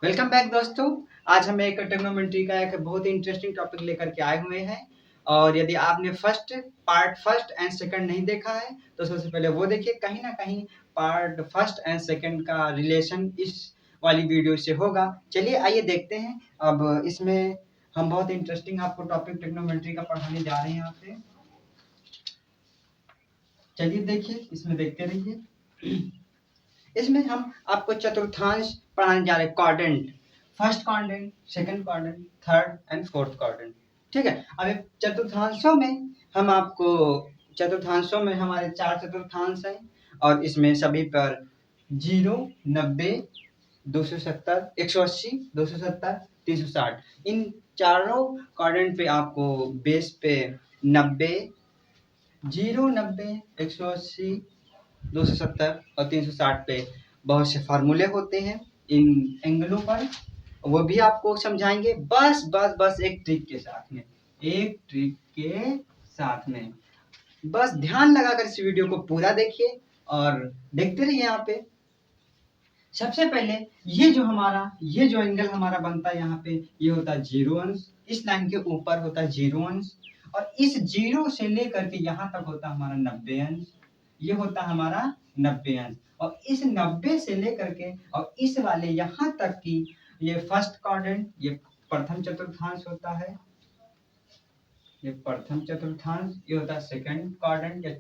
Welcome back दोस्तों। आज हम एक ट्रिग्नोमेट्री का एक बहुत ही इंटरेस्टिंग टॉपिक लेकर के आए हुए हैं। और यदि आपने फर्स्ट एंड सेकंड नहीं देखा है तो सबसे पहले वो देखिए। कहीं ना कहीं पार्ट फर्स्ट एंड सेकंड का रिलेशन इस वाली वीडियो से होगा। चलिए आइए देखते हैं। अब इसमें हम बहुत इंटरेस्टिंग आपको टॉपिक ट्रिग्नोमेट्री का पढ़ाने जा रहे हैं यहाँ पे। चलिए देखिए, इसमें देखते रहिए। इसमें हम आपको चतुर्थांश पढ़ाने जा रहे हैं। Quadrant, first quadrant, second quadrant, third and fourth quadrant. ठीक है। अब चतुर्थांशों में हम आपको चतुर्थांशों में हमारे 4 चतुर्थांश हैं और इसमें सभी पर 0, 90, 270, 180, 270, 360 इन चारों क्वाड्रेंट पे आपको बेस पे 90, 0, 90, 180, 270 और 360 पे बहुत से फार्मूले होते हैं इन एंगलों पर। वो भी आपको समझाएंगे। बस एक ट्रिक के साथ में, बस ध्यान लगाकर इस वीडियो को पूरा देखिए और देखते रहिए। यहाँ पे सबसे पहले ये जो एंगल हमारा बनता है यहाँ पे, ये होता है 0 अंश। इस लाइन के ऊपर होता है 0 अंश और इस 0 से लेकर के यहाँ तक होता है हमारा 90 अंश। ये होता है हमारा 90 अंश और इस 90 से लेकर के और इस वाले यहाँ तक की ये फर्स्ट क्वाड्रेंट, ये प्रथम चतुर्थांश होता है। ये प्रथम चतुर्थांश, ये होता है सेकंड क्वाड्रेंट या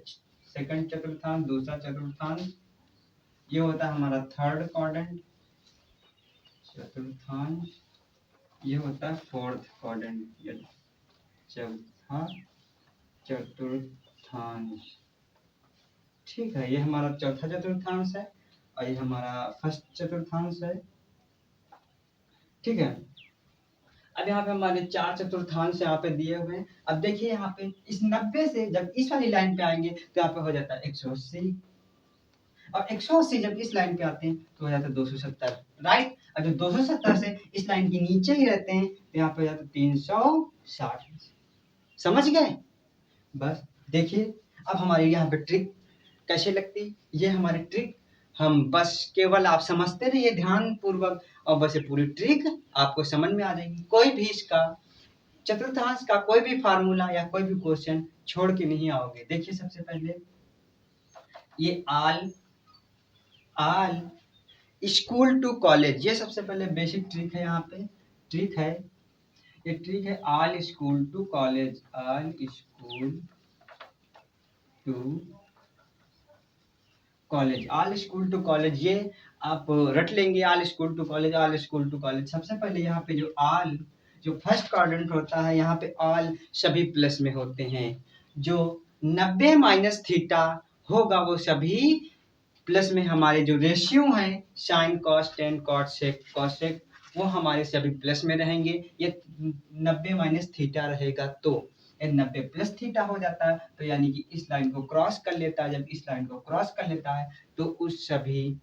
सेकंड चतुर्थांश, दूसरा चतुर्थांश। ये होता है हमारा थर्ड क्वाड्रेंट, चतुर्थांश। ये होता है फोर्थ क्वाड्रेंट या चौथा चतुर्थांश। ठीक है, ये हमारा चौथा चतुर्थांश है और ये हमारा फर्स्ट चतुर्थांश है। ठीक है। अब यहाँ पे हमारे 4 चतुर्थांश यहाँ पे दिए हुए हैं। अब देखिए यहाँ पे इस 90 से जब इस वाली लाइन पे आएंगे तो यहाँ पे हो जाता है 180 और 180 जब इस लाइन पे आते हैं तो हो जाता है 270, राइट। और जब 270 से इस लाइन के नीचे ही रहते हैं तो यहाँ पे हो जाता है 360। समझ गए? बस देखिए अब हमारी यहाँ पे ट्रिक कैसे लगती। ये हमारी ट्रिक हम बस केवल आप समझते रहिए ध्यान पूर्वक और बस ये पूरी ट्रिक आपको समझ में आ जाएगी। कोई भी इसका चतुर्थांश का कोई भी फार्मूला या कोई भी क्वेश्चन छोड़ के नहीं आओगे। देखिए सबसे पहले ये आल स्कूल टू कॉलेज, ये सबसे पहले बेसिक ट्रिक है। यहाँ पे ट्रिक है, ये ट्रिक है all school to college, all school to college, all school to college. ये आप रट लेंगे, all school to college, all school to college. सबसे पहले यहाँ पे जो फर्स्ट क्वाड्रेंट होता है यहाँ पे ऑल सभी प्लस में होते हैं। जो 90 माइनस थीटा होगा वो सभी प्लस में। हमारे जो रेशियो हैं sine cos tan cot sec cosec वो हमारे सभी प्लस में रहेंगे। ये 90 माइनस थीटा रहेगा तो 90 प्लस थीटा हो जाता है तो यानी कि इस लाइन को क्रॉस कर लेता है। जब इस लाइन को क्रॉस कर लेता है तो उस सभी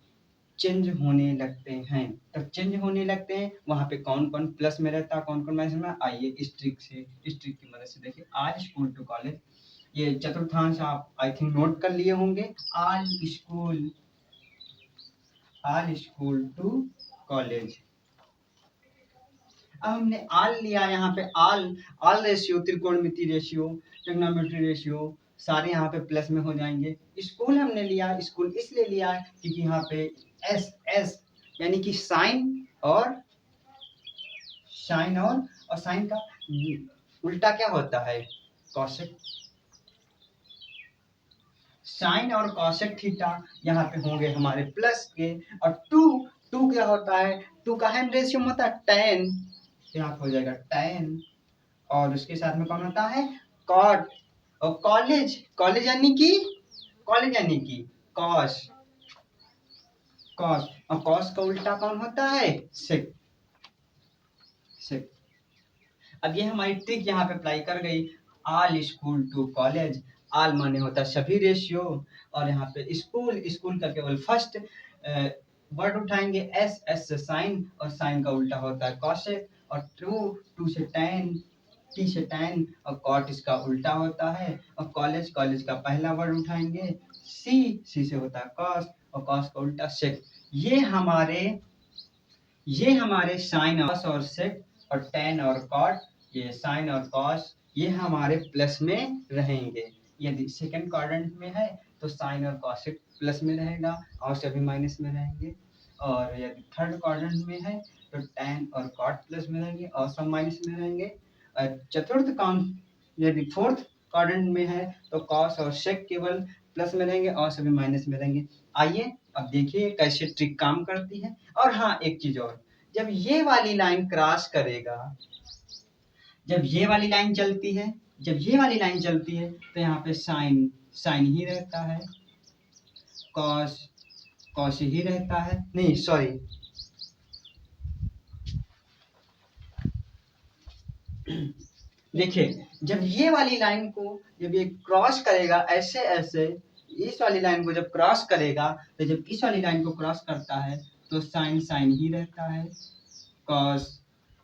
चेंज होने लगते हैं। तब चेंज होने लगते हैं वहां पे कौन कौन प्लस में रहता है, कौन कौन माइनस में। आइए इस ट्रिक की मदद से देखिए। आल स्कूल टू कॉलेज, ये चतुर्थांश आप आई थिंक नोट कर लिए होंगे। आल स्कूल टू कॉलेज। अब हमने आल लिया, यहाँ पे आल रेशियो, त्रिकोणमिति रेशियो, ट्रिग्नोमेट्री रेशियो सारे यहाँ पे प्लस में हो जाएंगे। स्कूल हमने लिया, स्कूल इसलिए लिया है क्योंकि यहाँ पे एस यानी कि साइन और साइन का उल्टा क्या होता है, कॉसेक। साइन और कॉसेक थीटा यहाँ पे होंगे हमारे प्लस के। और टू क्या होता है, टू का हैम रेशियो होता है tan, यहाँ पे हो जाएगा tan। और उसके साथ में कौन होता है, कॉट। और कॉलेज यानी कि कॉस। और कॉस का उल्टा कौन होता है, सेक। अब ये हमारी ट्रिक यहाँ पे अप्लाई कर गई। All school to college, all माने होता है सभी रेशियो और यहाँ पे स्कूल का केवल फर्स्ट वर्ड उठाएंगे एस से साइन और साइन का उल्टा होता है कॉसेक। और टू से tan, टी से tan और कॉट इसका उल्टा होता है। और कॉलेज का पहला वर्ड उठाएंगे सी से होता है कॉस और कॉस का उल्टा सेक। ये हमारे साइन और सेक और टेन और कॉट, ये साइन और कॉस ये हमारे प्लस में रहेंगे। यदि सेकंड क्वाड्रेंट में है तो साइन और कॉसेक प्लस में रहेगा और सभी माइनस में रहेंगे, और यदि थर्ड क्वाड्रेंट में है तो टेन और कॉट प्लस में रहेंगे और सब माइनस में रहेंगे। और चतुर्थ काउंट यदि फोर्थ क्वाड्रेंट में है तो कॉस और सेक केवल प्लस में रहेंगे और सभी माइनस में रहेंगे। आइए अब देखिए कैसे ट्रिक काम करती है। और हाँ, एक चीज और, जब ये वाली लाइन क्रॉस करेगा, जब ये वाली लाइन चलती है, जब ये वाली लाइन चलती है तो यहाँ पे साइन साइन ही रहता है, कॉस कॉस ही रहता है, नहीं सॉरी, देखिए जब ये वाली लाइन को जब ये क्रॉस करेगा ऐसे ऐसे, इस वाली लाइन को जब क्रॉस करेगा तो जब इस वाली लाइन को क्रॉस करता है तो साइन साइन ही रहता है, कॉस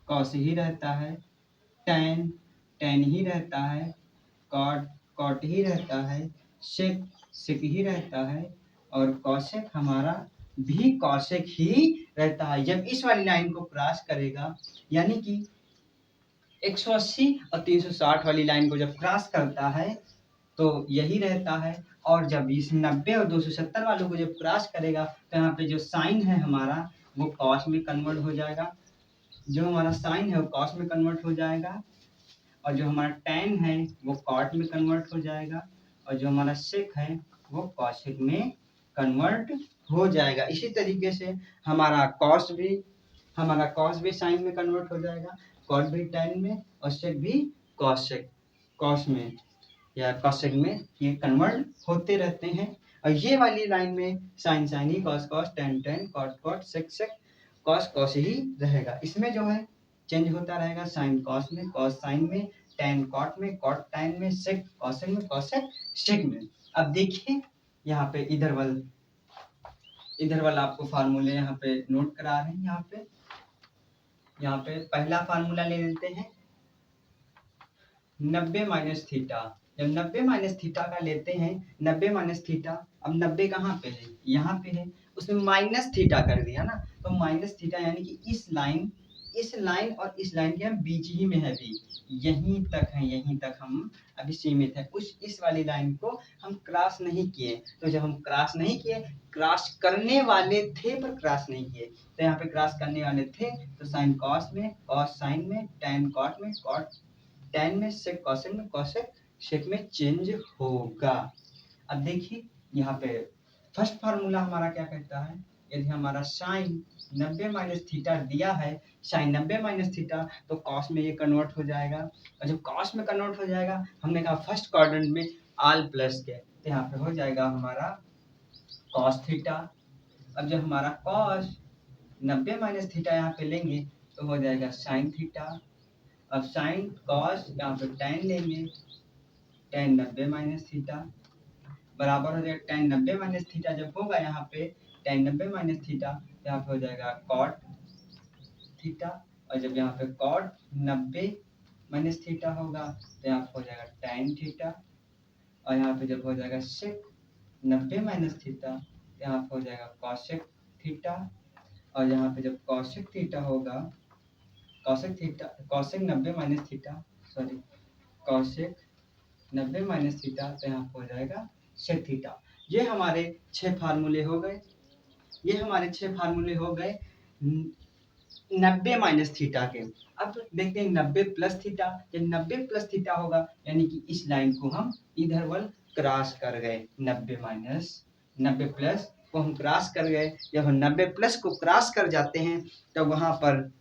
कॉस ही रहता है, टेन टेन ही रहता है, कॉट कॉट ही रहता है, सेक सेक ही रहता है, और कॉसेक हमारा भी कॉसेक ही रहता है। जब इस वाली लाइन को क्रॉस करेगा यानी कि 180 और 360 वाली लाइन को जब क्रॉस करता है तो यही रहता है, और जब इस 90 और 270 वालों को जब क्रॉस करेगा तो यहाँ पे जो साइन है हमारा वो कॉस में कन्वर्ट हो जाएगा, जो हमारा साइन है वो कॉस में कन्वर्ट हो जाएगा, और जो हमारा टेन है वो कॉट में कन्वर्ट हो जाएगा, और जो हमारा सेक है वो कॉसेक में कन्वर्ट हो जाएगा। इसी तरीके से हमारा कॉस भी साइन में कन्वर्ट हो जाएगा, कॉट भी टेन में, और सेक भी कॉस में या कॉसेक में ये कन्वर्ट होते रहते हैं। और ये वाली लाइन में साइन साइन ही, cos cos, tan tan, cot cot, sec sec, cos cos ही रहेगा। इसमें जो है चेंज होता रहेगा, साइन कॉस में, कॉस साइन में, टेन कॉट में, कॉट टेन में, सेक कॉसेक में, कॉसेक सेक में। अब देखिए यहाँ पे इधर वाला आपको फार्मूले यहाँ पे नोट करा रहे हैं। यहाँ पे पहला फार्मूला ले लेते हैं 90 माइनस थीटा। जब 90 माइनस थीटा का लेते हैं, 90 माइनस थीटा, अब 90 कहाँ पे है, यहाँ पे है, उसमें माइनस थीटा कर दिया ना, तो माइनस थीटा यानी कि इस लाइन और इस लाइन के हम बीच ही में है, भी यहीं तक है, यहीं तक हम अभी सीमित है। इस वाली लाइन को हम क्रॉस नहीं किए, तो जब हम क्रॉस नहीं किए, क्रॉस करने वाले थे पर क्रॉस नहीं किए, तो यहाँ पे क्रॉस करने वाले थे तो साइन कॉस में, कॉस साइन में, टेन कॉट में, कॉट टेन में, सेक कॉसेक में, कॉसेक सेक में चेंज होगा। अब देखिए यहाँ पे फर्स्ट फार्मूला हमारा क्या कहता है, यदि हमारा साइन 90 माइनस थीटा दिया है, साइन 90 माइनस थीटा, तो कॉस में ये कन्वर्ट हो जाएगा, और जब कॉस में कन्वर्ट हो जाएगा, हमने कहा फर्स्ट क्वाड्रेंट में ऑल प्लस के, तो यहाँ पे हो जाएगा हमारा कॉस थीटा। अब जब हमारा कॉस 90 माइनस थीटा यहाँ पे लेंगे तो हो जाएगा साइन थीटा। अब साइन कॉस यहाँ पे टेन लेंगे, टेन 90 माइनस थीटा बराबर हो जाएगा, टेन 90 माइनस थीटा जब होगा यहाँ पे, टेन 90 माइनस थीटा यहाँ पे हो जाएगा कॉट थीटा, और जब यहाँ पे कॉट 90 माइनस थीटा होगा तो यहाँ पे हो जाएगा टेन थीटा, और यहाँ पे जब हो जाएगा सेक 90 माइनस थीटा तो यहाँ पे हो जाएगा कॉसेक थीटा, और यहाँ पे जब कॉसेक थीटा होगा, cosec 90 minus theta, sorry cosec 90 minus theta तो यहाँ हो जाएगा सेक थीटा। ये हमारे 6 फार्मूले हो गए, 90 माइनस थीटा के। अब देखते हैं 90 प्लस थीटा। जब 90 प्लस थीटा होगा यानी कि इस लाइन को हम इधर वाल क्रॉस कर गए, 90 माइनस 90 प्लस को हम क्रॉस कर गए। जब हम 90 प्लस को क्रॉस कर जाते हैं तो वहां पर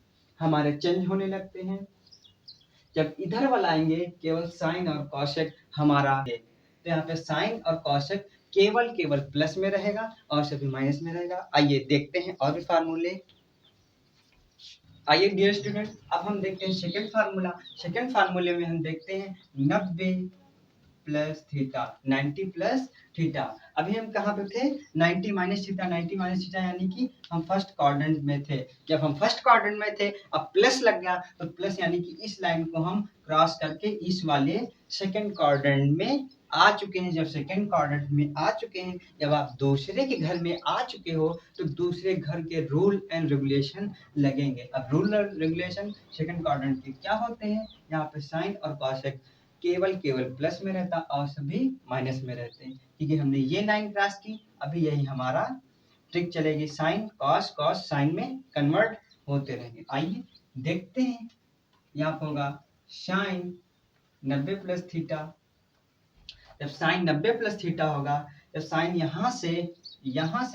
हमारे चेंज होने लगते हैं। जब इधर वाला आएंगे केवल साइन और कॉसेक हमारा है, तो यहाँ पे साइन और कॉसेक केवल प्लस में रहेगा और सभी माइनस में रहेगा। आइए देखते हैं और भी फार्मूले। आइए डियर स्टूडेंट, अब हम देखते हैं सेकंड फार्मूला। सेकंड फार्मूले में हम देखते हैं 90 प्लस थीटा, 90 प्लस थीटा। अभी हम कहाँ पे थे, 90 माइनस थीटा, 90 माइनस थीटा यानी कि हम फर्स्ट क्वाड्रेंट में थे। जब हम फर्स्ट क्वाड्रेंट में थे, अब प्लस लग गया तो प्लस यानी कि इस लाइन को हम क्रॉस करके इस वाले सेकंड क्वाड्रेंट में आ चुके हैं, जब सेकंड क्वाड्रेंट में आ चुके हैं, जब आप दूसरे के घर में आ चुके हो तो दूसरे घर के रूल एंड रेगुलेशन लगेंगे। अब rule and regulation second quadrant के क्या होते हैं? यहाँ पे साइन और कॉसेक केवल प्लस में रहता और सभी माइनस में रहते हैं, क्योंकि हमने ये लाइन क्रॉस की। अभी यही हमारा ट्रिक चलेगी, साइन कॉस कॉस साइन में कन्वर्ट होते रहेंगे। आइए देखते हैं। यहाँ होगा साइन 90 प्लस थीटा। जब साइन 90 प्लस थीटा होगा, जब साइन यहाँ से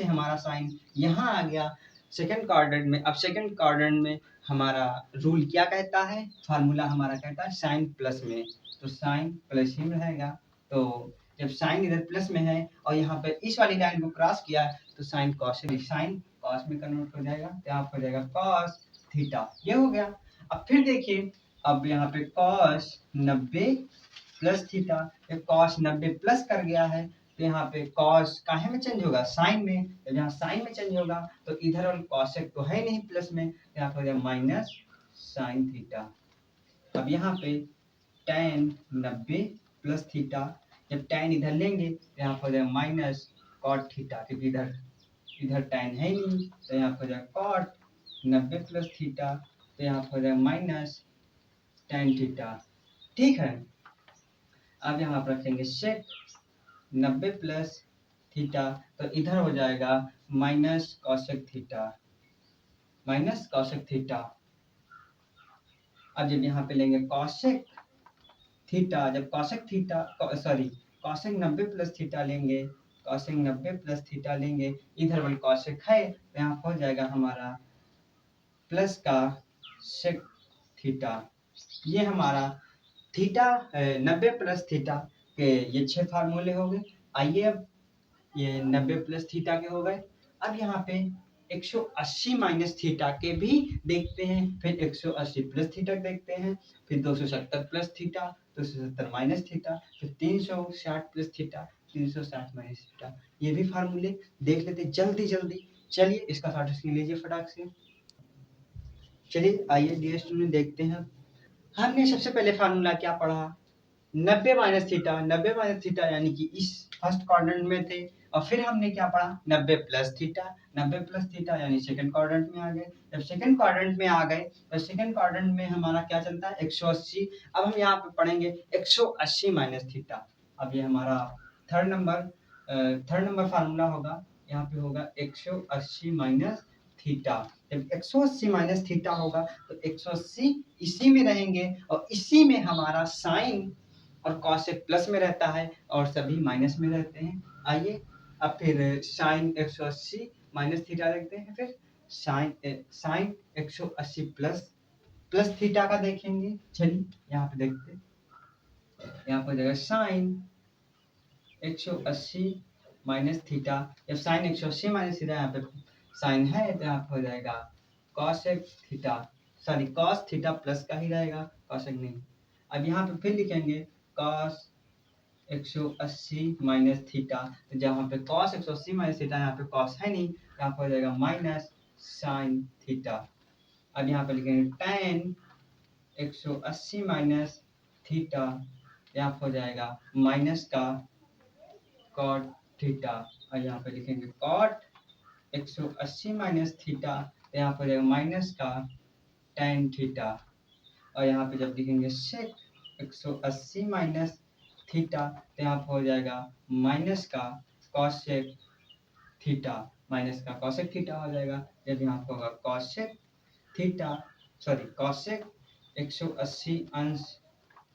हमारा साइन यहाँ आ गया सेकंड क्वाड्रेंट में। अब सेकंड क्वाड्रेंट में हमारा रूल क्या कहता है? फार्मूला हमारा कहता है साइन प्लस में, तो साइन प्लस ही रहेगा। तो जब साइन इधर प्लस में है और यहाँ पे इस वाली लाइन को क्रॉस किया तो साइन कॉस में कन्वर्ट हो जाएगा, तो यहाँ हो जाएगा कॉस थीटा। ये हो गया। अब फिर देखिए, अब यहाँ पे कॉस 90 प्लस थीटा, जब कॉस 90 प्लस कर गया है तो यहाँ पे कॉस काहे में चेंज होगा? साइन में। जब यहाँ साइन में चेंज होगा तो इधर वाला कॉसेक तो है नहीं प्लस में, यहाँ पर हो जाएगा माइनस साइन थीटा। अब यहाँ पे tan 90 प्लस थीटा, जब tan इधर लेंगे तो यहाँ पर हो जाएगा माइनस कॉट थीटा, क्योंकि इधर tan है नहीं, तो यहाँ पर हो जाएगा कॉट 90 प्लस थीटा, तो यहाँ पर हो जाएगा माइनस tan थीटा। ठीक है। अब यहाँ पर रखेंगे सेक 90 प्लस थीटा, तो इधर हो जाएगा माइनस कॉसेक थीटा। अब जब यहाँ पे लेंगे कॉसेक थीटा, जब कॉसेक 90 प्लस थीटा लेंगे, इधर वाली कॉसेक है तो यहाँ हो जाएगा हमारा प्लस का सेक थीटा। ये हमारा थीटा 90 प्लस थीटा के ये 6 फार्मूले हो गए। आइए अब ये 90 प्लस थीटा के हो गए। अब यहाँ पे 180 माइनस थीटा के भी देखते हैं, फिर 180 प्लस थीटा देखते हैं, फिर 270 प्लस थीटा, 270 माइनस थीटा, फिर 360 प्लस थीटा, 360 माइनस थीटा। ये भी फार्मूले देख लेते जल्दी जल्दी। चलिए इसका शॉर्ट स्क्रीन लीजिए फटाक से। चलिए आइए डियर स्टूडेंट देखते हैं। हमने सबसे पहले फार्मूला क्या पढ़ा? 90 माइनस थीटा यानी कि इस फर्स्ट क्वाड्रेंट में थे, और फिर हमने क्या पढ़ा? 90 प्लस थीटा यानी सेकंड क्वाड्रेंट में आ गए। जब सेकंड क्वाड्रेंट में आ गए तो सेकंड क्वाड्रेंट में हमारा क्या चलता है? 180। अब हम यहाँ पे पढ़ेंगे 180 माइनस थीटा। अब ये हमारा थर्ड नंबर फार्मूला होगा। यहाँ पे होगा 180 माइनस थीटा। जब 180 माइनस थीटा होगा तो 180 इसी में रहेंगे, और इसी में हमारा साइन और कॉसेक प्लस में रहता है और सभी माइनस में रहते हैं। आइए अब फिर साइन 180 माइनस थीटा देखते हैं, फिर साइन 180 प्लस थीटा का देखेंगे। चलिए यहाँ पे देखते हैं। यहाँ पर जगह साइन 180 माइनस थीटा, जब साइन 180 माइनस थीटा यहाँ पे साइन है तो यहाँ पे हो जाएगा cosec theta, sorry cos theta plus का ही रहेगा, कॉसेक नहीं। अब यहाँ पे फिर लिखेंगे कॉस 180 माइनस थीटा, तो जहाँ पे कॉस 180 माइनस थीटा यहाँ पे कॉस है नहीं, यहाँ पे हो जाएगा माइनस साइन थीटा। अब यहाँ पे लिखेंगे tan 180 माइनस थीटा, यहाँ पे हो जाएगा माइनस का कॉट थीटा, और यहाँ पे लिखेंगे कॉट 180 माइनस थीटा, तो यहाँ पे जाएगा माइनस का tan थीटा, और यहाँ पे जब लिखेंगे सेक 180 माइनस थीटा तो यहाँ पे हो जाएगा माइनस का कॉसेक थीटा, हो जाएगा। जब यहाँ पे होगा कॉसेक थीटा, सॉरी कॉसेक 180 अंश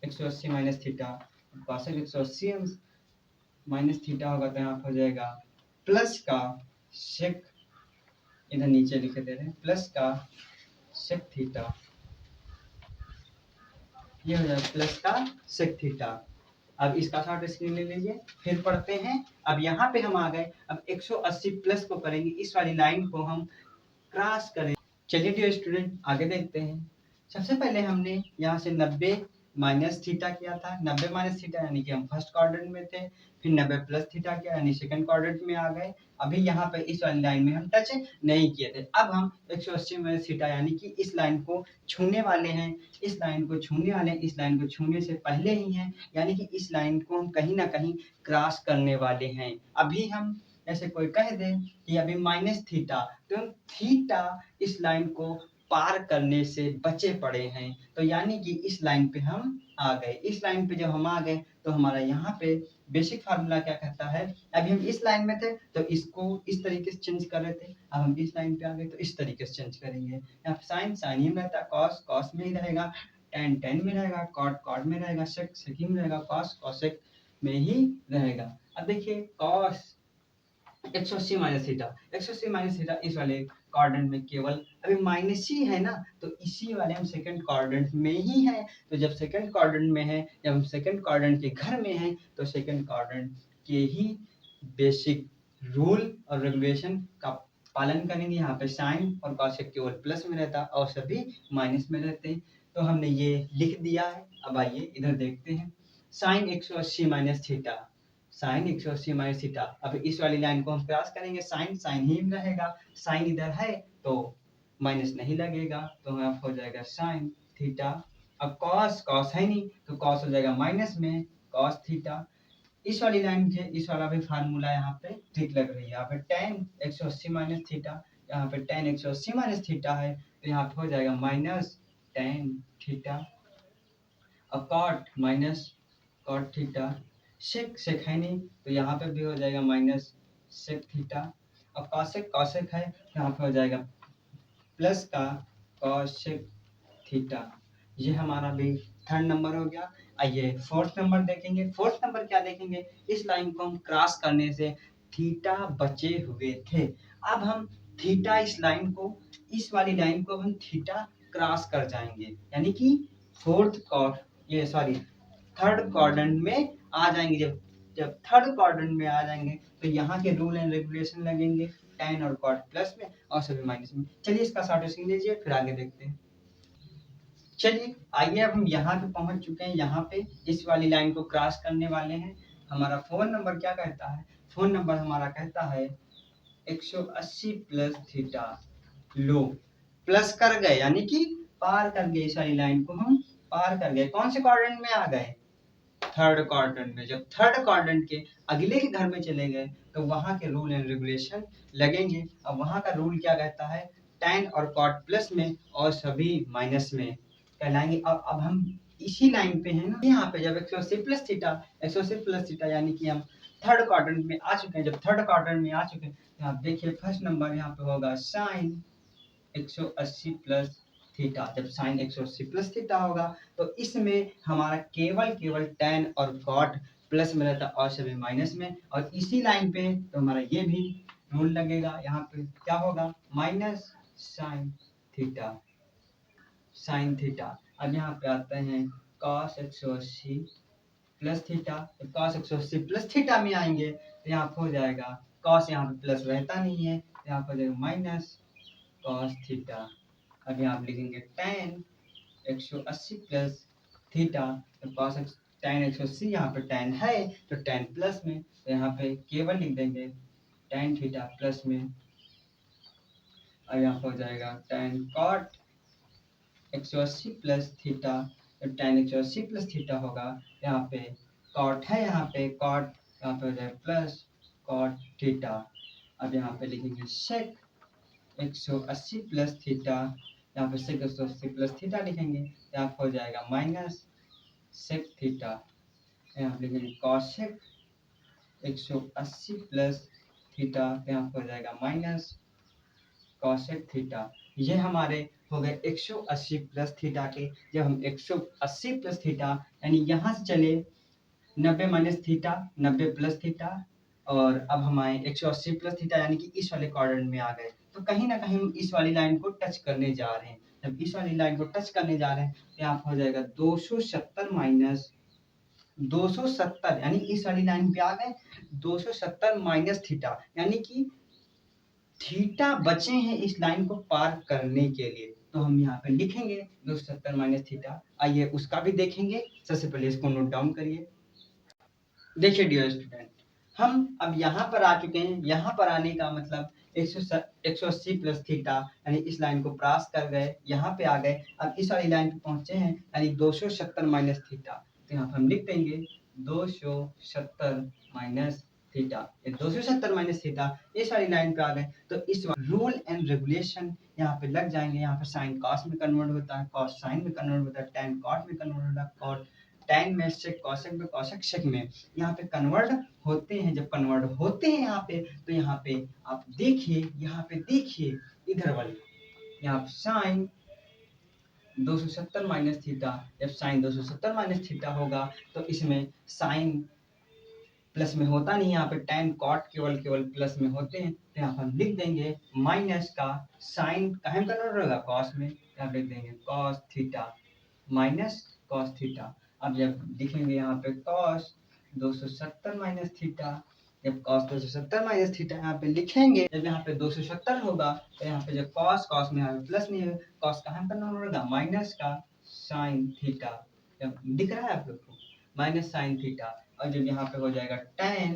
180 माइनस थीटा, कॉसेक 180 अंश माइनस थीटा होगा तो यहाँ पे हो जाएगा प्लस का सेक, इधर नीचे लिखे दे रहे हैं, प्लस का सेक थीटा। ये हो जाएगा प्लस का सेक थीटा। अब इसका शॉर्ट स्क्रीन ले लीजिए, फिर पढ़ते हैं। अब यहाँ पे हम आ गए, अब 180 प्लस को करेंगे, इस वाली लाइन को हम क्रॉस करें। चलिए डियर स्टूडेंट आगे देखते हैं। सबसे पहले हमने यहाँ से 90 माइनस थीटा किया था, 90 माइनस थीटा यानी कि हम फर्स्ट क्वाड्रेंट में थे, फिर 90 प्लस थीटा किया यानी सेकंड क्वाड्रेंट में आ गए। अभी यहाँ पे इस वाली लाइन में हम टच नहीं किए थे, अब हम 180 माइनस थीटा यानी कि इस लाइन को छूने वाले हैं, इस लाइन को छूने वाले हैं, इस लाइन को छूने से पहले ही हैं, यानी कि इस लाइन को हम कहीं ना कहीं क्रॉस करने वाले हैं। अभी हम ऐसे कोई कह दे कि अभी माइनस थीटा, तो थीटा इस लाइन को पार करने से बचे पड़े हैं, तो यानी कि इस लाइन पे हम आ गए। इस लाइन पे जब हम आ गए तो हमारा यहाँ पे बेसिक फार्मूला क्या कहता है, अभी हम इस लाइन में थे तो इसको इस तरीके से चेंज कर रहे थे, अब हम इस लाइन पे आ गए तो इस तरीके से चेंज करेंगे। यहाँ पे साइन साइन ही में रहता है, कॉस कॉस में ही रहेगा, टेन टेन में रहेगा, कॉट कॉट में रहेगा, सेक सेक ही में रहेगा, कॉस कॉसेक में ही रहेगा। अब देखिए cos 180 minus theta, 180 minus theta इस वाले क्वाड्रेंट में केवल अभी माइनस ही है ना, तो इसी वाले हम सेकंड क्वाड्रेंट में ही है। तो जब सेकंड क्वाड्रेंट में है, जब हम सेकंड क्वाड्रेंट के घर में हैं, तो सेकंड क्वाड्रेंट के ही बेसिक रूल और रेगुलेशन का पालन करेंगे। यहाँ पे साइन और कॉसेक केवल प्लस में रहता और सभी माइनस में रहते हैं, तो हमने ये लिख दिया है। अब आइए इधर देखते हैं, sine 180 minus theta, sine 180 minus theta, अब इस वाली लाइन को हम क्रॉस करेंगे, साइन साइन ही रहेगा, साइन इधर है तो माइनस नहीं लगेगा, तो यहाँ हो जाएगा साइन थीटा। अब कॉस कॉस है नहीं तो कॉस हो जाएगा माइनस में कॉस थीटा। इस वाली लाइन के इस वाला भी फार्मूला यहाँ पे ठीक लग रही है, यहाँ पे टेन 180 माइनस थीटा, यहाँ पे टेन 180 माइनस थीटा है तो यहाँ पे हो जाएगा माइनस टेन थीटा। अब कॉट माइनस कॉट थीटा, सेक सेक है नहीं तो यहाँ पे भी हो जाएगा माइनस सेक थीटा। अब कॉसेक कॉसेक है यहाँ पे हो जाएगा प्लस का कॉसेक थीटा। ये हमारा भी थर्ड नंबर हो गया। आइए फोर्थ नंबर देखेंगे। फोर्थ नंबर क्या देखेंगे, इस लाइन को हम क्रॉस करने से थीटा बचे हुए थे, अब हम थीटा इस लाइन को, इस वाली लाइन को हम थीटा क्रॉस कर जाएंगे, यानी कि फोर्थ कॉर्ड ये सॉरी थर्ड क्वाड्रेंट में आ जाएंगे। जब जब थर्ड क्वाड्रेंट में आ जाएंगे तो यहाँ के रूल एंड रेगुलेशन लगेंगे, टेन और कॉट प्लस में और सभी माइनस में। चलिए इसका सॉल्यूशन लीजिए फिर आगे देखते हैं। चलिए आइए अब हम यहाँ पे पहुंच चुके हैं, यहाँ पे इस वाली लाइन को क्रॉस करने वाले हैं। हमारा फोन नंबर क्या कहता है, फोन नंबर हमारा कहता है 180 प्लस थीटा। लो प्लस कर गए यानी कि पार कर गए, इस वाली लाइन को हम पार कर गए, कौन से क्वाड्रेंट में आ गए, थर्ड क्वाड्रेंट में। जब थर्ड क्वाड्रेंट के अगले के घर में चले गए तो वहां के रूल एंड रेगुलेशन लगेंगे। अब वहां का रूल क्या कहता है, tan और cot प्लस में और सभी माइनस में कहलाएंगे। अब हम इसी लाइन पे हैं ना, यहाँ पे जब 180 प्लस थीटा, 180 प्लस थीटा यानी कि हम थर्ड क्वाड्रेंट में आ चुके हैं। जब थर्ड क्वाड्रेंट में आ चुके हैं तो आप देखिए फर्स्ट नंबर यहाँ पे होगा साइन 180 प्लस थीटा। जब साइन 180 प्लस थीटा होगा तो इसमें हमारा केवल केवल tan और cot प्लस में रहता और सभी माइनस में, और इसी लाइन पे तो हमारा ये भी रूल लगेगा। यहाँ पे क्या होगा, minus sine theta, sine theta. अब यहाँ पे आते हैं cos 180 प्लस थीटा, तो cos 180 प्लस थीटा में आएंगे तो यहाँ पे हो जाएगा, cos यहाँ पे प्लस रहता नहीं है तो यहाँ पे हो जाएगा माइनस cos थीटा। अब यहाँ पे लिखेंगे tan 180 प्लस थीटा, तो cos tan 180 यहाँ पे tan है तो tan प्लस में, तो यहाँ पे केवल लिख देंगे tan थीटा प्लस में। और यहाँ पे हो जाएगा tan cot 180 प्लस थीटा, तो tan 180 प्लस थीटा होगा, यहाँ पे cot है, यहाँ पे cot यहाँ पे हो जाएगा प्लस cot थीटा। अब यहाँ पे लिखेंगे sec 180 प्लस थीटा, यहाँ पे sec 180 प्लस थीटा लिखेंगे, यहाँ पे हो जाएगा माइनस sec थीटा। यहाँ पे लिखेंगे cosec 180 प्लस थीटा, यहाँ पे हो जाएगा माइनस cosec थीटा। ये हमारे हो गए 180 प्लस थीटा के। जब हम 180 प्लस थीटा यानी यहाँ से चले 90 माइनस थीटा, 90 प्लस थीटा, और अब हम आए 180 प्लस थीटा यानी कि इस वाले क्वाड्रेंट में आ गए, तो कहीं ना कहीं हम इस वाली लाइन को टच करने जा रहे हैं। जब इस वाली लाइन को टच करने जा रहे हैं तो यहाँ हो जाएगा 270 माइनस 270, यानी इस वाली लाइन पे आ गए 270 माइनस थीटा, यानी कि थीटा बचे हैं इस लाइन को पार करने के लिए। तो हम यहाँ पे लिखेंगे 270 माइनस थीटा। आइए उसका भी देखेंगे। सबसे पहले इसको नोट डाउन करिए। देखिए डियर स्टूडेंट, हम अब यहाँ पर आ चुके हैं। यहाँ पर आने का मतलब 180 प्लस थीटा, यानी इस लाइन को क्रॉस कर गए, यहाँ पे आ गए। अब इस वाली लाइन पे पहुंचे हैं, यानी 270 माइनस थीटा। तो यहाँ पर हम लिख देंगे 270 माइनस थीटा। ये 270 माइनस थीटा इस वाली लाइन पे आ गए, तो इस रूल एंड रेगुलेशन यहाँ पे लग जाएंगे। यहाँ पे साइन कॉस में कन्वर्ट होता है, कॉस साइन में कन्वर्ट होता है, टैन कॉट में कन्वर्ट होता है, कॉट टैन में, सेक कॉसेक में, कॉसेक सेक में यहाँ पे कन्वर्ट होते हैं। जब कन्वर्ट होते हैं यहाँ पे, तो यहाँ पे आप देखिए, यहाँ पे देखिए इधर वाली, यहाँ साइन 270 माइनस थीटा। जब साइन 270 माइनस थीटा होगा तो इसमें साइन प्लस में होता नहीं, यहाँ पे टैन कॉट केवल केवल प्लस में होते हैं। तो यहाँ पर हम लिख देंगे माइनस का साइन कहाँ में कन्वर्ट होगा, कॉस में। यहाँ लिख देंगे cos theta minus cos theta. अब जब लिखेंगे यहाँ पे कॉस 270 माइनस थीटा, जब कॉस 270 माइनस थीटा यहाँ पे लिखेंगे, जब यहाँ पे 270 होगा तो यहाँ पे जब कॉस कॉस में यहाँ पे प्लस नहीं है, कॉस कहाँ पर होगा, माइनस का साइन थीटा। जब दिख रहा है आप लोग को, माइनस साइन थीटा। और जब यहाँ पे हो जाएगा टैन,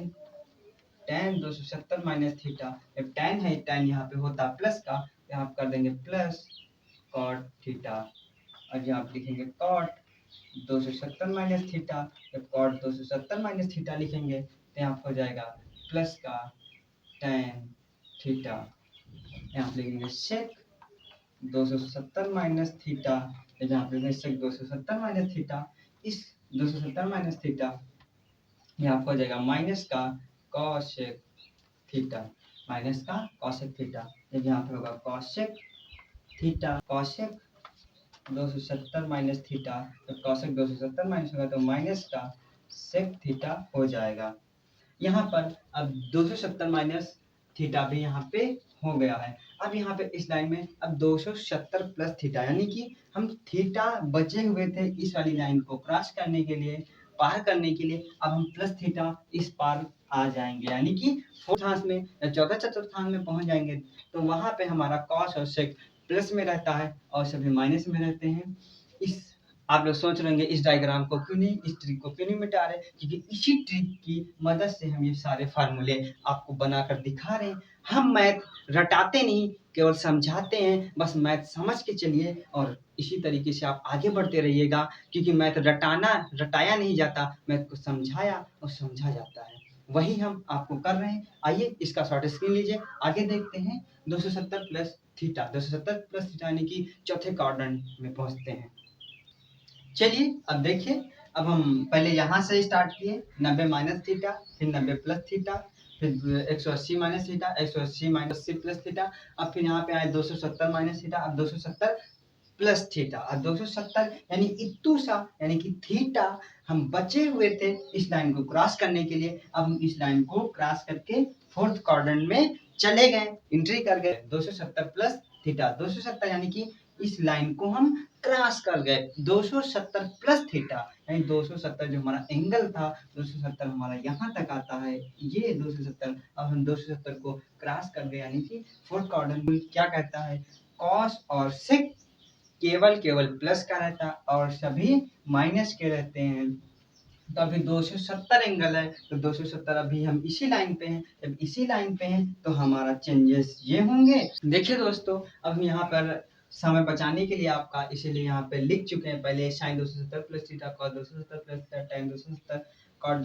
टैन 270 माइनस थीटा, जब टैन है, टैन यहाँ पे होता प्लस का, यहाँ आप कर देंगे प्लस कॉट थीटा। और यहाँ आप लिखेंगे कॉट 270 माइनस थीटा। जब कॉट 270 माइनस थीटा लिखेंगे तो यहाँ हो जाएगा प्लस का टैन थीटा। यहाँ लिखेंगे सेक 270 माइनस थीटा। जहाँ पे लिखेंगे सेक 270 माइनस थीटा। इस 270 माइनस थीटा यहाँ हो जाएगा माइनस का कॉसेक थीटा, माइनस का कॉसेक थीटा। जब यहाँ पे होगा cosec theta, cosec 270 minus theta, जब कॉसेक 270 माइनस होगा तो माइनस का सेक थीटा हो जाएगा। यहाँ पर अब 270 माइनस थीटा भी यहाँ पे हो गया है। अब यहाँ पे इस लाइन में अब 270 प्लस थीटा, यानी कि हम थीटा बचे हुए थे इस वाली लाइन को क्रॉस करने के लिए, पार करने के लिए। अब हम प्लस थीटा इस पार आ जाएंगे, यानी कि चौथांश में या चौथा चतुर्थांश में पहुंच जाएंगे। तो वहां पे हमारा कॉस और सेक प्लस में रहता है और सभी माइनस में रहते हैं। इस आप लोग सोच रहे होंगे इस डायग्राम को क्यों नहीं, इस ट्रिक को क्यों नहीं मिटा रहे, क्योंकि इसी ट्रिक की मदद से हम ये सारे फार्मूले आपको बनाकर दिखा रहे हैं। हम मैथ रटाते नहीं, केवल समझाते हैं। बस मैथ समझ के चलिए और इसी तरीके से आप आगे बढ़ते रहिएगा, क्योंकि मैथ रटाया नहीं जाता, मैथ को समझाया और समझा जाता है। वही हम आपको कर रहे हैं। आइए इसका शॉर्ट स्क्रीन लीजिए, आगे देखते हैं। 270 प्लस थीटा, 270 प्लस थीटा यानी कि चौथे क्वाड्रेंट में पहुंचते हैं। चलिए अब देखिए, अब हम पहले यहाँ से स्टार्ट किए 90 माइनस थीटा, फिर 90 प्लस थीटा, फिर 180 minus theta, 180 minus 80 plus theta. अब फिर यहाँ पे आए 270 माइनस थीटा, अब 270 प्लस थीटा। अब 270 यानी इतू सा, यानी कि थीटा हम बचे हुए थे इस लाइन को क्रॉस करने के लिए। अब हम इस लाइन को क्रॉस करके फोर्थ क्वाड्रेंट में चले गए, एंट्री कर गए। 270 प्लस थीटा, 270 यानी कि इस लाइन को हम क्रॉस कर गए। 270 प्लस थीटा यानी 270 जो हमारा एंगल था, 270 हमारा यहाँ तक आता है, ये 270। अब हम 270 को क्रॉस कर गए, यानी कि फोर्थ क्वाड्रेंट में क्या कहता है, कॉस और सेक केवल केवल प्लस का रहता है और सभी माइनस के रहते हैं। तो अभी 270 एंगल है, तो 270 अभी हम इसी लाइन पे हैं। जब इसी लाइन पे हैं तो हमारा चेंजेस ये होंगे। देखिए दोस्तों, अब हम यहाँ पर समय बचाने के लिए आपका इसीलिए यहाँ पे लिख चुके हैं पहले sine 270 plus theta, cos 270 plus theta, tan 270, cot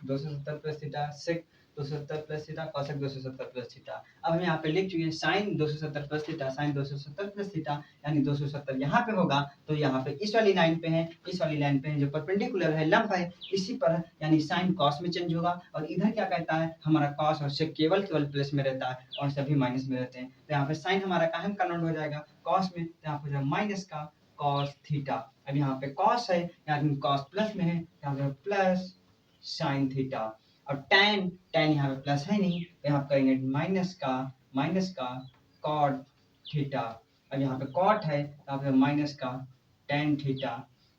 270 plus theta, sec 270 plus theta, cosec 270 plus theta. अब हम यहाँ पे लिख चुके हैं sine 270 plus theta, sine 270 plus theta यानी 270 यहाँ पे होगा तो यहाँ पे इस वाली लाइन पे है, इस वाली लाइन पे है जो परपेंडिकुलर है, लंब है, इसी पर है, यानी साइन कॉस में चेंज होगा। और इधर क्या कहता है, हमारा कॉस और सेक केवल केवल प्लस में रहता है और सभी माइनस में रहते हैं। तो यहाँ पे साइन हमारा कहाँ में कन्वर्ट हो जाएगा, कॉस में, तो यहाँ पे हो जाएगा माइनस का कॉस थीटा। अब यहाँ पे कॉस है, यहाँ कॉस प्लस में है, यहाँ पे प्लस साइन थीटा। और टैन, टैन यहाँ पे प्लस है नहीं, तो यहाँ करेंगे माइनस का कॉट थीटा। अब यहाँ पे कॉट है, यहाँ पे माइनस का टैन थीटा।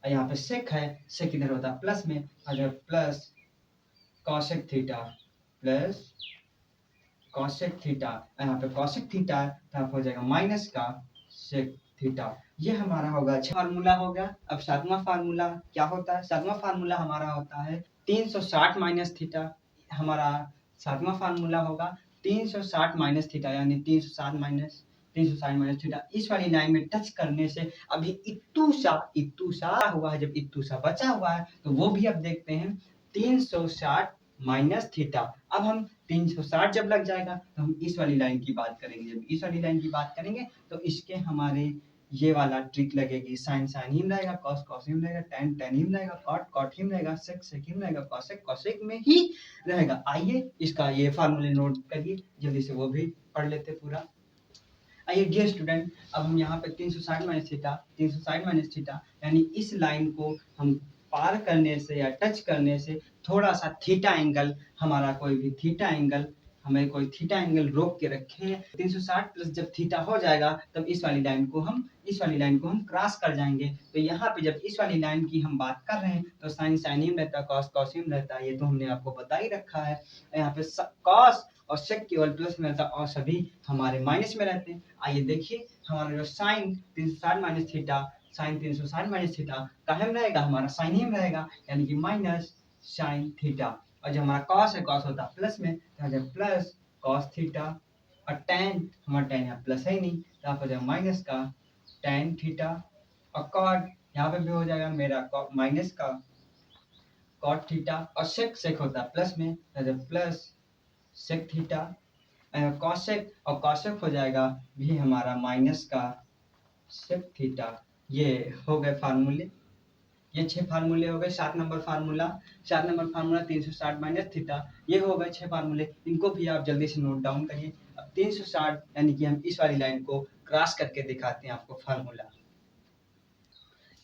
और यहाँ पे सेक है, सेक इधर होता है प्लस में, और plus cosec theta, plus cosec theta. यहाँ पे कॉसेक थीटा, तो यहाँ हो जाएगा माइनस का सेक थीटा। ये हमारा होगा फार्मूला हो गया। अब सातवां फार्मूला क्या होता है? सातवां फार्मूला हमारा होता है 360 माइनस थीटा। हमारा सातवां फार्मूला होगा 360 माइनस थीटा, यानी 360 माइनस थीटा। इस वाली लाइन में टच करने से अभी इत्तू सा हुआ है, जब इत्तू सा बचा हुआ है तो वो भी अब देखते हैं 360 माइनस थीटा। अब हम 360 जब लग जाएगा तो हम इस वाली लाइन की बात करेंगे। जब इस वाली लाइन की बात करेंगे तो इसके हमारे ये वाला ट्रिक लगेगी। साइन हिम रहेगा, कॉस हिम रहेगा, टेन हिम रहेगा, कॉट हिम रहेगा, सेक हिम रहेगा, कॉसेक में ही रहेगा। आइए इसका ये फार्मूले नोट करिए, जल्दी से वो भी पढ़ लेते पूरा। आइए डियर स्टूडेंट, अब हम यहाँ पे 360 माइनस थीटा यानी इस लाइन को हम पार करने से या टच करने से थोड़ा सा थीटा एंगल, हमारा कोई भी थीटा एंगल, हमें कोई थीटा एंगल रोक के रखे हैं। 360 प्लस जब थीटा हो जाएगा तब इस वाली लाइन को हम क्रॉस कर जाएंगे। तो यहाँ पे जब इस वाली लाइन की हम बात कर रहे हैं तो साइन हिम रहता है, कॉस हिम रहता है, ये तो हमने आपको बता ही रखा है। यहाँ पे कॉस और सेक केवल प्लस में रहता है और सभी हमारे माइनस में रहते हैं। आइए देखिए हमारा जो साइन 360 माइनस थीटा काहे में रहेगा? हमारा साइन ही में रहेगा, यानी कि माइनस साइन थीटा। और जो हमारा कॉस है, कॉस होता है प्लस में, तो जब प्लस कॉस थीटा। और टेन, हमारा टेन यहाँ प्लस है ही नहीं, तो यहाँ पर जब माइनस का टेन थीटा। और कॉट यहाँ पे भी हो जाएगा मेरा माइनस का कॉट थीटा। और सेक होता है प्लस में, तो जब प्लस सेक थीटा। कॉसेक और कॉसेक हो जाएगा भी हमारा माइनस का सेक थीटा। ये हो गए फार्मूले, ये 6 फार्मूले हो गए। 7 नंबर फार्मूला 360 माइनस थीटा। ये हो गए 6 फार्मूले, इनको भी आप जल्दी से नोट डाउन करिए। अब 360 यानी कि हम इस वाली लाइन को क्रॉस करके दिखाते हैं आपको फार्मूला।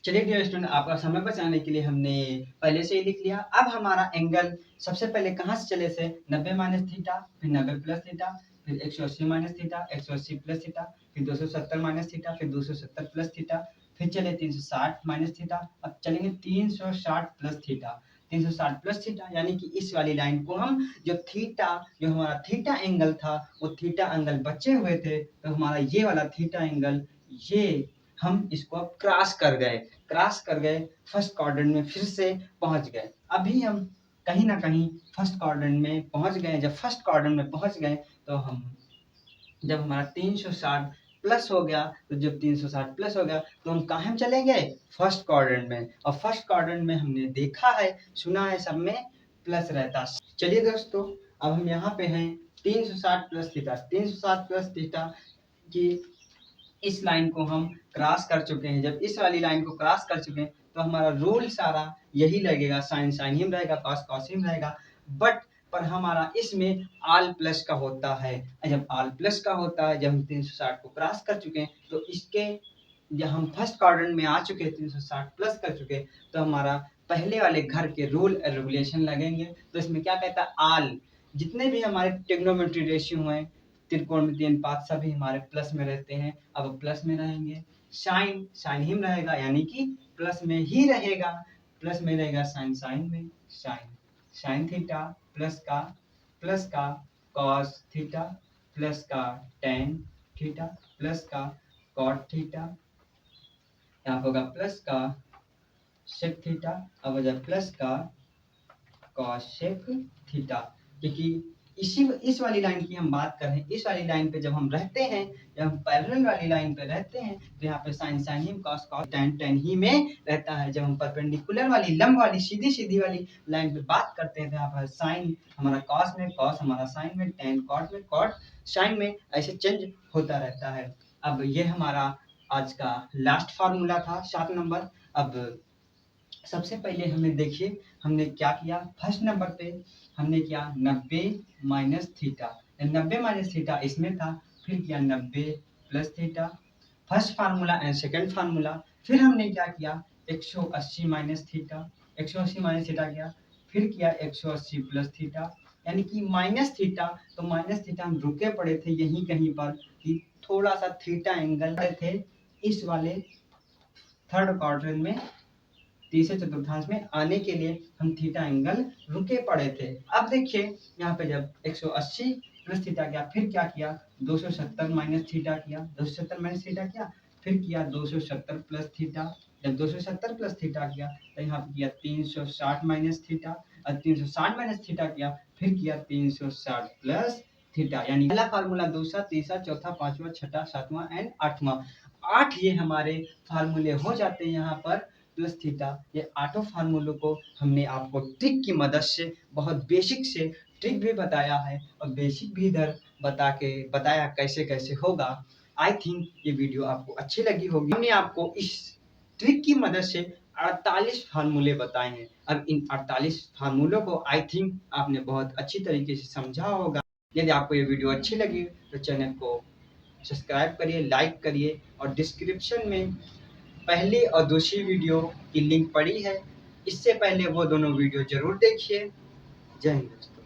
चलिए डियर स्टूडेंट, आपका समय बचाने के लिए हमने पहले से ही लिख लिया। अब हमारा एंगल सबसे पहले कहाँ से चले थे? 90 माइनस थीटा, फिर 90 प्लस थीटा, फिर 180 माइनस थीटा, 180 प्लस थीटा, फिर 270 माइनस थीटा, फिर 270 प्लस थीटा, फिर चले 360 माइनस थीटा। अब चलेंगे 360 प्लस थीटा। 360 प्लस थीटा यानी कि इस वाली लाइन को हम जो हमारा थीटा एंगल था, वो थीटा एंगल बचे हुए थे, तो हमारा ये वाला थीटा एंगल, ये हम इसको अब क्रॉस कर गए फर्स्ट क्वाड्रेंट में, फिर से पहुंच गए। अभी हम कहीं ना कहीं फर्स्ट क्वाड्रेंट में पहुंच गए। जब फर्स्ट क्वाड्रेंट में पहुंच गए तो जब हमारा 360 प्लस हो गया, तो जब 360 प्लस हो गया तो हम कहाँ चले गए? फर्स्ट क्वाड्रेंट में। और फर्स्ट क्वाड्रेंट में हमने देखा है, सुना है, सब में प्लस रहता। चलिए दोस्तों, अब हम यहाँ पे हैं 360 प्लस थीटा। 360 प्लस थीटा की इस लाइन को हम क्रॉस कर चुके हैं। जब इस वाली लाइन को क्रॉस कर चुके हैं तो हमारा रूल सारा यही लगेगा, साइन हिम रहेगा, कॉस हिम रहेगा। बट पर हमारा इसमें आल प्लस का होता है। जब आल प्लस का होता है, जब हम 360 को क्रॉस कर चुके हैं तो इसके जब हम फर्स्ट क्वाड्रेंट में आ चुके हैं, 360 प्लस कर चुके हैं, तो हमारा पहले वाले घर के रूल एंड रेगुलेशन लगेंगे। तो इसमें क्या कहता है? आल जितने भी हमारे ट्रिग्नोमेट्री रेशियो हैं, त्रिकोणमितीय अनुपात, सभी हमारे प्लस में रहते हैं। अब प्लस में रहेंगे। साइन हिम रहेगा, यानी कि प्लस में ही रहेगा। प्लस में रहेगा साइन में साइन थीटा प्लस का कॉस थीटा प्लस का टेन थीटा प्लस का कॉट थीटा। यहाँ होगा प्लस का सेक थीटा। अब हो जाए प्लस का कॉसेक थीटा। क्योंकि इस वाली लाइन की हम बात कर रहे हैं। इस वाली लाइन पे जब हम रहते हैं, जब हम पैरेलल वाली लाइन पे रहते हैं, तो यहाँ पे साइन हिम कॉस टेन ही में रहता है। जब हम परपेंडिकुलर वाली लंब वाली सीधी वाली लाइन पे बात करते हैं तो यहाँ पर साइन हमारा कॉस में, कॉस हमारा साइन में, टेन कॉट में, कॉट साइन में, ऐसे चेंज होता रहता है। अब ये हमारा आज का लास्ट फार्मूला था 7 नंबर। अब सबसे पहले हमें देखिए हमने क्या किया। फर्स्ट नंबर पे हमने किया 90 माइनस थीटा। 90 माइनस थीटा इसमें था, फिर किया 90 plus theta, first formula and second formula. फिर हमने क्या किया 180 माइनस थीटा। 180 माइनस थीटा किया, फिर किया 180 प्लस थीटा, यानी कि माइनस थीटा। तो माइनस थीटा हम रुके पड़े थे यहीं कहीं पर कि थोड़ा सा थीटा एंगल थे इस वाले थर्ड क्वाड्रेंट में, तीसरे चतुर्थांश में आने के लिए हम थीटा एंगल रुके पड़े थे। अब देखिए यहाँ पे जब 180 प्लस थीटा किया, फिर क्या किया 270 माइनस थीटा किया। 270 माइनस थीटा किया, फिर किया 270 प्लस थीटा। जब 270 प्लस थीटा किया तो यहाँ पे किया 360 माइनस थीटा, और 360 माइनस थीटा किया, फिर किया 360 प्लस थीटा। यानी पहला फार्मूला, दूसरा, तीसरा, चौथा, पांचवा, छठा, सातवां एंड आठवां, 8 ये हमारे फार्मूले हो जाते हैं यहाँ पर प्लस थीटा। ये आठों फार्मूलों को हमने आपको ट्रिक की मदद से बहुत बेसिक से ट्रिक भी बताया है और बेसिक भी इधर बताया कैसे कैसे होगा। आई थिंक ये वीडियो आपको अच्छी लगी होगी। हमने आपको इस ट्रिक की मदद से 48 फार्मूले बताए हैं। अब इन 48 फार्मूलों को आई थिंक आपने बहुत अच्छी तरीके से समझा होगा। यदि आपको ये वीडियो अच्छी लगी तो चैनल को सब्सक्राइब करिए, लाइक करिए, और डिस्क्रिप्शन में पहली और दूसरी वीडियो की लिंक पड़ी है, इससे पहले वो दोनों वीडियो जरूर देखिए। जय हिंद दोस्तों।